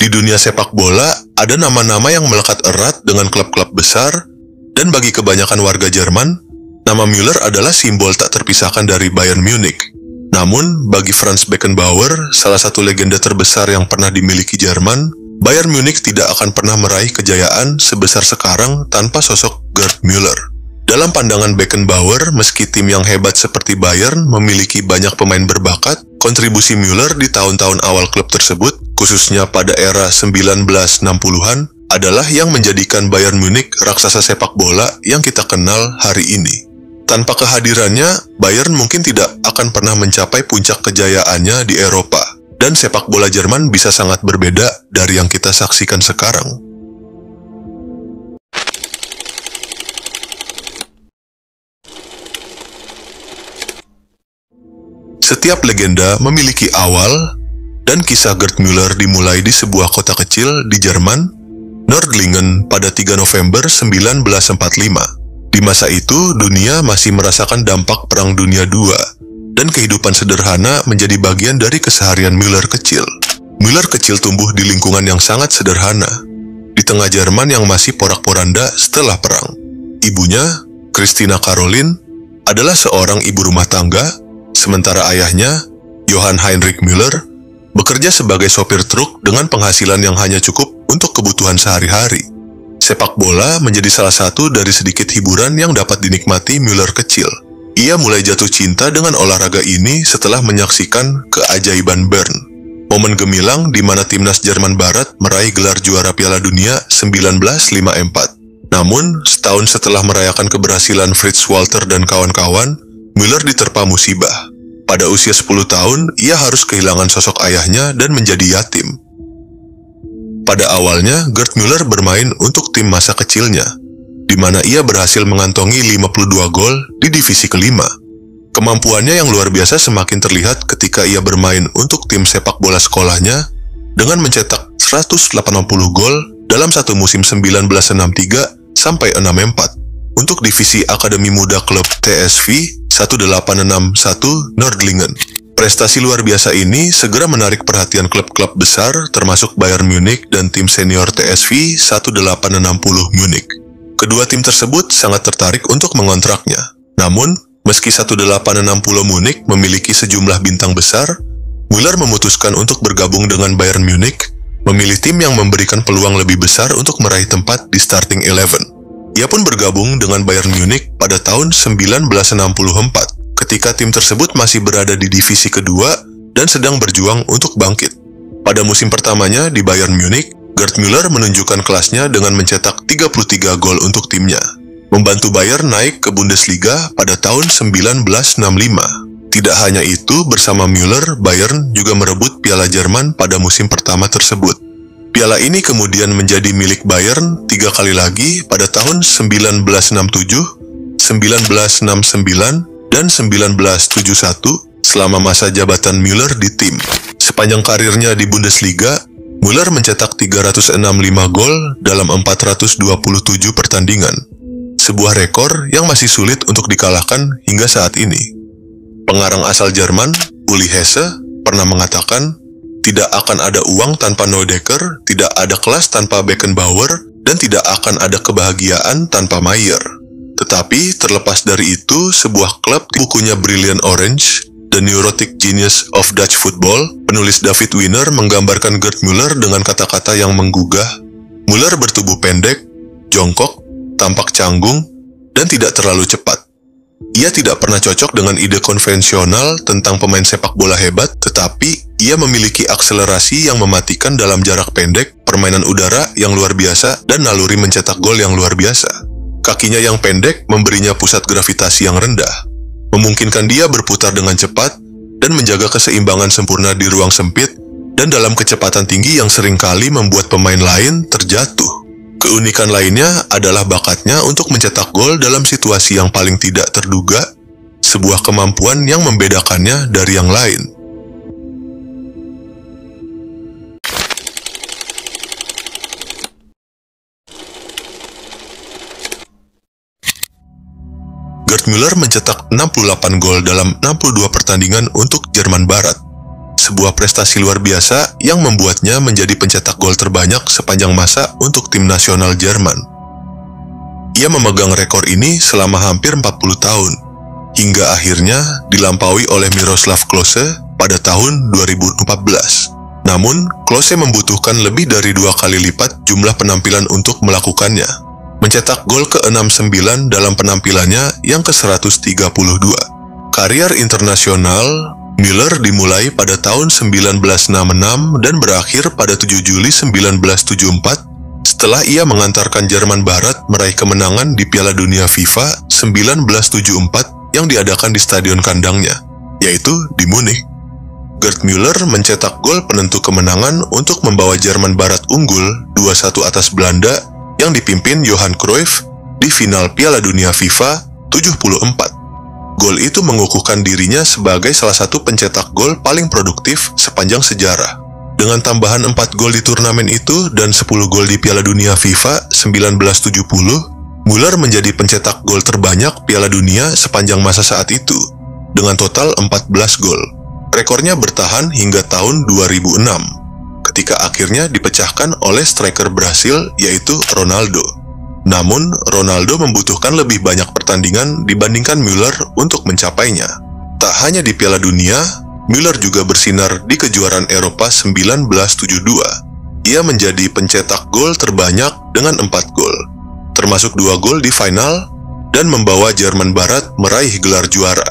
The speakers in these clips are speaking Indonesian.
Di dunia sepak bola, ada nama-nama yang melekat erat dengan klub-klub besar, dan bagi kebanyakan warga Jerman, nama Müller adalah simbol tak terpisahkan dari Bayern Munich. Namun, bagi Franz Beckenbauer, salah satu legenda terbesar yang pernah dimiliki Jerman, Bayern Munich tidak akan pernah meraih kejayaan sebesar sekarang tanpa sosok Gerd Müller. Dalam pandangan Beckenbauer, meski tim yang hebat seperti Bayern memiliki banyak pemain berbakat, kontribusi Müller di tahun-tahun awal klub tersebut, khususnya pada era 1960-an, adalah yang menjadikan Bayern Munich raksasa sepak bola yang kita kenal hari ini. Tanpa kehadirannya, Bayern mungkin tidak akan pernah mencapai puncak kejayaannya di Eropa, dan sepak bola Jerman bisa sangat berbeda dari yang kita saksikan sekarang. Setiap legenda memiliki awal, dan kisah Gerd Müller dimulai di sebuah kota kecil di Jerman, Nördlingen, pada 3 November 1945. Di masa itu, dunia masih merasakan dampak Perang Dunia II, dan kehidupan sederhana menjadi bagian dari keseharian Müller kecil. Müller kecil tumbuh di lingkungan yang sangat sederhana, di tengah Jerman yang masih porak-poranda setelah perang. Ibunya, Christina Caroline, adalah seorang ibu rumah tangga, sementara ayahnya, Johann Heinrich Müller, bekerja sebagai sopir truk dengan penghasilan yang hanya cukup untuk kebutuhan sehari-hari. Sepak bola menjadi salah satu dari sedikit hiburan yang dapat dinikmati Müller kecil. Ia mulai jatuh cinta dengan olahraga ini setelah menyaksikan keajaiban Bern, momen gemilang di mana timnas Jerman Barat meraih gelar juara Piala Dunia 1954. Namun, setahun setelah merayakan keberhasilan Fritz Walter dan kawan-kawan, Müller diterpa musibah. Pada usia 10 tahun, ia harus kehilangan sosok ayahnya dan menjadi yatim. Pada awalnya, Gerd Müller bermain untuk tim masa kecilnya, di mana ia berhasil mengantongi 52 gol di divisi kelima. Kemampuannya yang luar biasa semakin terlihat ketika ia bermain untuk tim sepak bola sekolahnya dengan mencetak 180 gol dalam satu musim 1963 sampai 64 untuk divisi Akademi Muda klub TSV 1861 Nördlingen. Prestasi luar biasa ini segera menarik perhatian klub-klub besar termasuk Bayern Munich dan tim senior TSV 1860 Munich. Kedua tim tersebut sangat tertarik untuk mengontraknya. Namun, meski 1860 Munich memiliki sejumlah bintang besar, Müller memutuskan untuk bergabung dengan Bayern Munich, memilih tim yang memberikan peluang lebih besar untuk meraih tempat di starting 11. Ia pun bergabung dengan Bayern Munich pada tahun 1964, ketika tim tersebut masih berada di divisi kedua dan sedang berjuang untuk bangkit. Pada musim pertamanya di Bayern Munich, Gerd Müller menunjukkan kelasnya dengan mencetak 33 gol untuk timnya, membantu Bayern naik ke Bundesliga pada tahun 1965. Tidak hanya itu, bersama Müller, Bayern juga merebut Piala Jerman pada musim pertama tersebut. Piala ini kemudian menjadi milik Bayern 3 kali lagi pada tahun 1967, 1969, dan 1971 selama masa jabatan Müller di tim. Sepanjang karirnya di Bundesliga, Müller mencetak 365 gol dalam 427 pertandingan, sebuah rekor yang masih sulit untuk dikalahkan hingga saat ini. Pengarang asal Jerman, Uli Hesse, pernah mengatakan, tidak akan ada uang tanpa Neudecker, tidak ada kelas tanpa Beckenbauer, dan tidak akan ada kebahagiaan tanpa Maier. Tetapi, terlepas dari itu, sebuah klub di bukunya Brilliant Orange, The Neurotic Genius of Dutch Football, penulis David Wiener menggambarkan Gerd Müller dengan kata-kata yang menggugah. Müller bertubuh pendek, jongkok, tampak canggung, dan tidak terlalu cepat. Ia tidak pernah cocok dengan ide konvensional tentang pemain sepak bola hebat, tetapi ia memiliki akselerasi yang mematikan dalam jarak pendek, permainan udara yang luar biasa, dan naluri mencetak gol yang luar biasa. Kakinya yang pendek memberinya pusat gravitasi yang rendah, memungkinkan dia berputar dengan cepat dan menjaga keseimbangan sempurna di ruang sempit dan dalam kecepatan tinggi yang seringkali membuat pemain lain terjatuh. Keunikan lainnya adalah bakatnya untuk mencetak gol dalam situasi yang paling tidak terduga, sebuah kemampuan yang membedakannya dari yang lain. Gerd Müller mencetak 68 gol dalam 62 pertandingan untuk Jerman Barat, sebuah prestasi luar biasa yang membuatnya menjadi pencetak gol terbanyak sepanjang masa untuk tim nasional Jerman. Ia memegang rekor ini selama hampir 40 tahun, hingga akhirnya dilampaui oleh Miroslav Klose pada tahun 2014. Namun, Klose membutuhkan lebih dari 2 kali lipat jumlah penampilan untuk melakukannya, mencetak gol ke-69 dalam penampilannya yang ke-132. Karier internasional Müller dimulai pada tahun 1966 dan berakhir pada 7 Juli 1974 setelah ia mengantarkan Jerman Barat meraih kemenangan di Piala Dunia FIFA 1974 yang diadakan di stadion kandangnya, yaitu di Munich. Gerd Müller mencetak gol penentu kemenangan untuk membawa Jerman Barat unggul 2-1 atas Belanda yang dipimpin Johan Cruyff di final Piala Dunia FIFA 74. Gol itu mengukuhkan dirinya sebagai salah satu pencetak gol paling produktif sepanjang sejarah. Dengan tambahan 4 gol di turnamen itu dan 10 gol di Piala Dunia FIFA 1970, Müller menjadi pencetak gol terbanyak Piala Dunia sepanjang masa saat itu, dengan total 14 gol. Rekornya bertahan hingga tahun 2006, ketika akhirnya dipecahkan oleh striker Brasil yaitu Ronaldo. Namun, Ronaldo membutuhkan lebih banyak pertandingan dibandingkan Müller untuk mencapainya. Tak hanya di Piala Dunia, Müller juga bersinar di kejuaraan Eropa 1972. Ia menjadi pencetak gol terbanyak dengan 4 gol, termasuk 2 gol di final, dan membawa Jerman Barat meraih gelar juara.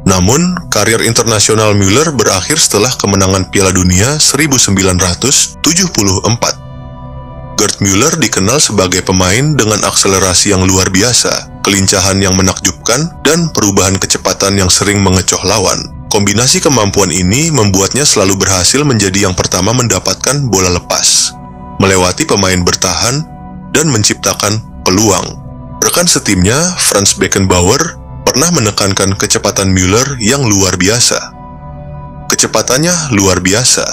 Namun, karir internasional Müller berakhir setelah kemenangan Piala Dunia 1974. Gerd Müller dikenal sebagai pemain dengan akselerasi yang luar biasa, kelincahan yang menakjubkan, dan perubahan kecepatan yang sering mengecoh lawan. Kombinasi kemampuan ini membuatnya selalu berhasil menjadi yang pertama mendapatkan bola lepas, melewati pemain bertahan, dan menciptakan peluang. Rekan setimnya, Franz Beckenbauer, pernah menekankan kecepatan Müller yang luar biasa. Kecepatannya luar biasa.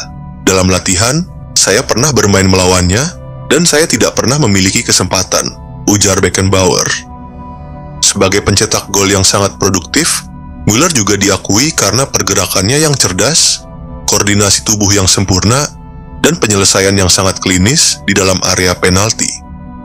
Dalam latihan, saya pernah bermain melawannya, dan saya tidak pernah memiliki kesempatan, ujar Beckenbauer. Sebagai pencetak gol yang sangat produktif, Müller juga diakui karena pergerakannya yang cerdas, koordinasi tubuh yang sempurna, dan penyelesaian yang sangat klinis di dalam area penalti.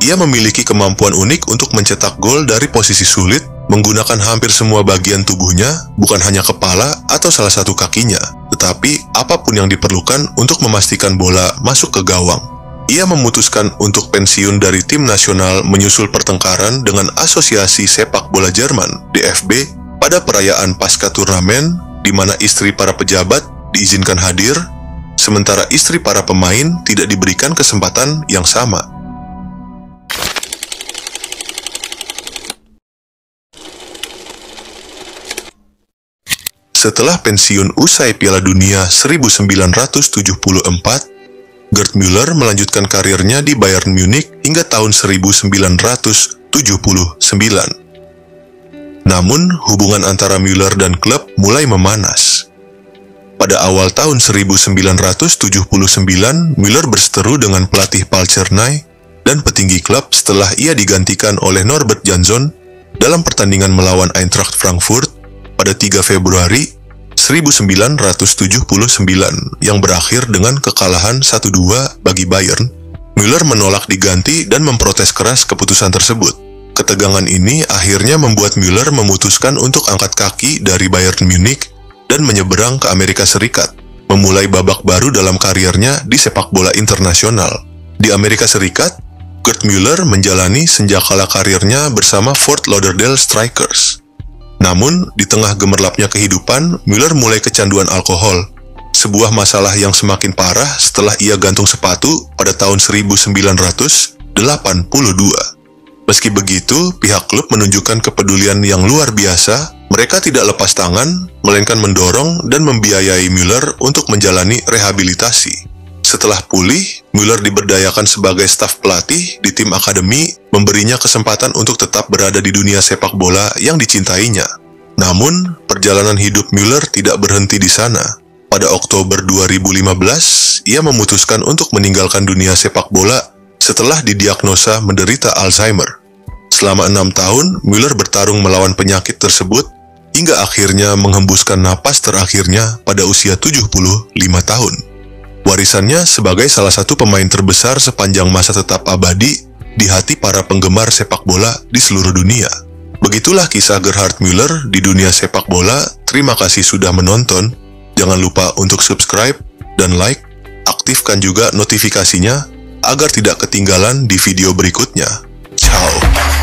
Ia memiliki kemampuan unik untuk mencetak gol dari posisi sulit, menggunakan hampir semua bagian tubuhnya, bukan hanya kepala atau salah satu kakinya, tetapi apapun yang diperlukan untuk memastikan bola masuk ke gawang. Ia memutuskan untuk pensiun dari tim nasional menyusul pertengkaran dengan Asosiasi Sepak Bola Jerman, DFB, pada perayaan pasca turnamen, di mana istri para pejabat diizinkan hadir, sementara istri para pemain tidak diberikan kesempatan yang sama. Setelah pensiun usai Piala Dunia 1974, Gerd Müller melanjutkan karirnya di Bayern Munich hingga tahun 1979. Namun, hubungan antara Müller dan klub mulai memanas. Pada awal tahun 1979, Müller berseteru dengan pelatih Paul Czernay dan petinggi klub setelah ia digantikan oleh Norbert Jansson dalam pertandingan melawan Eintracht Frankfurt pada 3 Februari 1979 yang berakhir dengan kekalahan 1-2 bagi Bayern. Müller menolak diganti dan memprotes keras keputusan tersebut. Ketegangan ini akhirnya membuat Müller memutuskan untuk angkat kaki dari Bayern Munich dan menyeberang ke Amerika Serikat, memulai babak baru dalam karirnya di sepak bola internasional. Di Amerika Serikat, Gerd Müller menjalani senjakala karirnya bersama Fort Lauderdale Strikers. Namun, di tengah gemerlapnya kehidupan, Müller mulai kecanduan alkohol, sebuah masalah yang semakin parah setelah ia gantung sepatu pada tahun 1982. Meski begitu, pihak klub menunjukkan kepedulian yang luar biasa. Mereka tidak lepas tangan, melainkan mendorong dan membiayai Müller untuk menjalani rehabilitasi. Setelah pulih, Müller diberdayakan sebagai staf pelatih di tim akademi, memberinya kesempatan untuk tetap berada di dunia sepak bola yang dicintainya. Namun, perjalanan hidup Müller tidak berhenti di sana. Pada Oktober 2015, ia memutuskan untuk meninggalkan dunia sepak bola setelah didiagnosa menderita Alzheimer. Selama 6 tahun, Müller bertarung melawan penyakit tersebut hingga akhirnya menghembuskan napas terakhirnya pada usia 75 tahun. Warisannya sebagai salah satu pemain terbesar sepanjang masa tetap abadi di hati para penggemar sepak bola di seluruh dunia. Begitulah kisah Gerhard Müller di dunia sepak bola. Terima kasih sudah menonton. Jangan lupa untuk subscribe dan like. Aktifkan juga notifikasinya agar tidak ketinggalan di video berikutnya. Ciao.